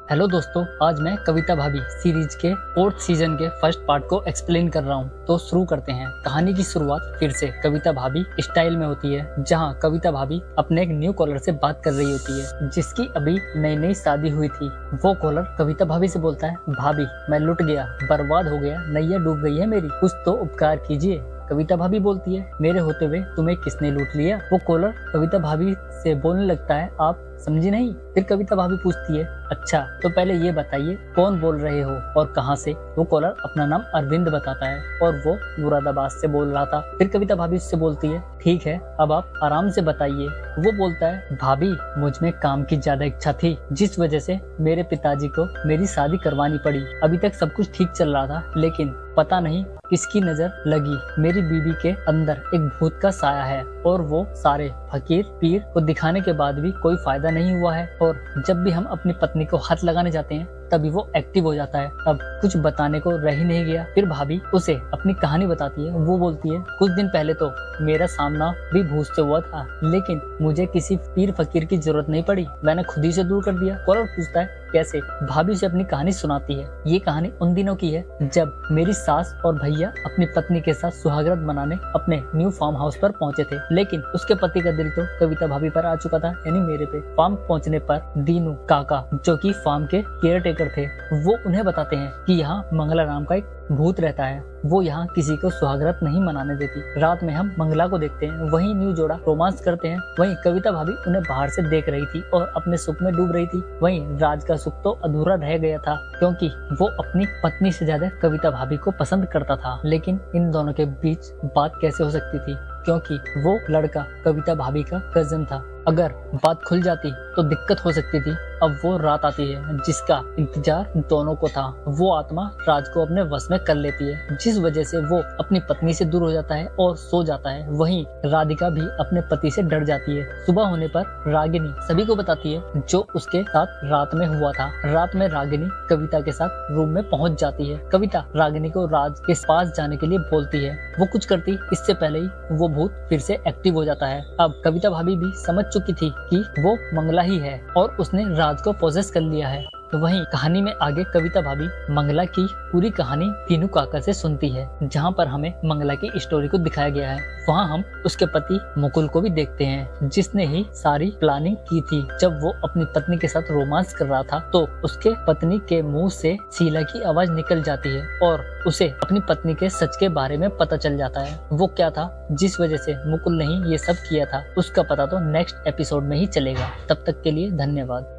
Hello दोस्तों, आज मैं कविता भाभी सीरीज के 4th सीजन के फर्स्ट पार्ट को एक्सप्लेन कर रहा हूँ। तो शुरू करते हैं। कहानी की शुरुआत फिर से कविता भाभी स्टाइल में होती है, जहाँ कविता भाभी अपने एक न्यू कॉलर से बात कर रही होती है, जिसकी अभी नई नई शादी हुई थी। वो कॉलर कविता भाभी से बोलता है, भाभी मैं लुट गया, बर्बाद हो गया, नैया डूब गई है मेरी, कुछ तो उपकार कीजिए। कविता भाभी बोलती है, मेरे होते हुए तुम्हें किसने लूट लिया। वो कॉलर कविता भाभी से बोलने लगता है, आप समझी नहीं। फिर कविता भाभी पूछती है, अच्छा तो पहले ये बताइए कौन बोल रहे हो और कहाँ से। वो कॉलर अपना नाम अरविंद बताता है और वो मुरादाबाद से बोल रहा था। फिर कविता भाभी उससे बोलती है, ठीक है अब आप आराम से बताइए। वो बोलता है, भाभी मुझ में काम की ज्यादा इच्छा थी, जिस वजह से मेरे पिताजी को मेरी शादी करवानी पड़ी। अभी तक सब कुछ ठीक चल रहा था, लेकिन पता नहीं किसकी नजर लगी, मेरी बीवी के अंदर एक भूत का साया है और वो सारे फकीर पीर को दिखाने के बाद भी कोई फायदा नहीं हुआ है। और जब भी हम अपनी पत्नी को हाथ लगाने जाते हैं तभी वो एक्टिव हो जाता है। अब कुछ बताने को रह ही नहीं गया। फिर भाभी उसे अपनी कहानी बताती है। वो बोलती है, कुछ दिन पहले तो मेरा सामना भी भूत से हुआ था, लेकिन मुझे किसी पीर फकीर की जरूरत नहीं पड़ी, मैंने खुद ही से दूर कर दिया। कॉलर पूछता है, कैसे। भाभी उसे अपनी कहानी सुनाती है। ये कहानी उन दिनों की है जब मेरी सास और भैया अपनी पत्नी के साथ सुहागरात मनाने अपने न्यू फार्म हाउस पर पहुंचे थे, लेकिन उसके पति का दिल तो कविता भाभी पर आ चुका था, यानी मेरे पे। फार्म पहुंचने पर दीनू काका, जो कि फार्म के केयर टेकर थे, वो उन्हें बताते हैं कि यहाँ मंगला नाम का एक भूत रहता है, वो यहाँ किसी को सुहागरात नहीं मनाने देती। रात में हम मंगला को देखते हैं, वहीं न्यू जोड़ा रोमांस करते हैं। वहीं कविता भाभी उन्हें बाहर से देख रही थी और अपने सुख में डूब रही थी। वहीं राज का सुख तो अधूरा रह गया था, क्योंकि वो अपनी पत्नी से ज्यादा कविता भाभी को पसंद करता था। लेकिन इन दोनों के बीच बात कैसे हो सकती थी, क्योंकि वो लड़का कविता भाभी का कजन था। अगर बात खुल जाती तो दिक्कत हो सकती थी। अब वो रात आती है जिसका इंतजार दोनों को था। वो आत्मा राज को अपने वश में कर लेती है, जिस वजह से वो अपनी पत्नी से दूर हो जाता है और सो जाता है। वहीं राधिका भी अपने पति से डर जाती है। सुबह होने पर रागिनी सभी को बताती है जो उसके साथ रात में हुआ था। रात में रागिनी कविता के साथ रूम में पहुंच जाती है। कविता रागिनी को राज के पास जाने के लिए बोलती है। वो कुछ करती इससे पहले ही वो भूत फिर से एक्टिव हो जाता है। अब कविता भाभी भी समझ चुकी थी कि वो मंगला ही है और उसने राज को पोजेस कर लिया है। तो वहीं कहानी में आगे कविता भाभी मंगला की पूरी कहानी दीनू काका से सुनती है, जहां पर हमें मंगला की स्टोरी को दिखाया गया है। वहां हम उसके पति मुकुल को भी देखते हैं, जिसने ही सारी प्लानिंग की थी। जब वो अपनी पत्नी के साथ रोमांस कर रहा था तो उसके पत्नी के मुंह से शीला की आवाज निकल जाती है और उसे अपनी पत्नी के सच के बारे में पता चल जाता है। वो क्या था जिस वजह से मुकुल ने ही ये सब किया था, उसका पता तो नेक्स्ट एपिसोड में ही चलेगा। तब तक के लिए धन्यवाद।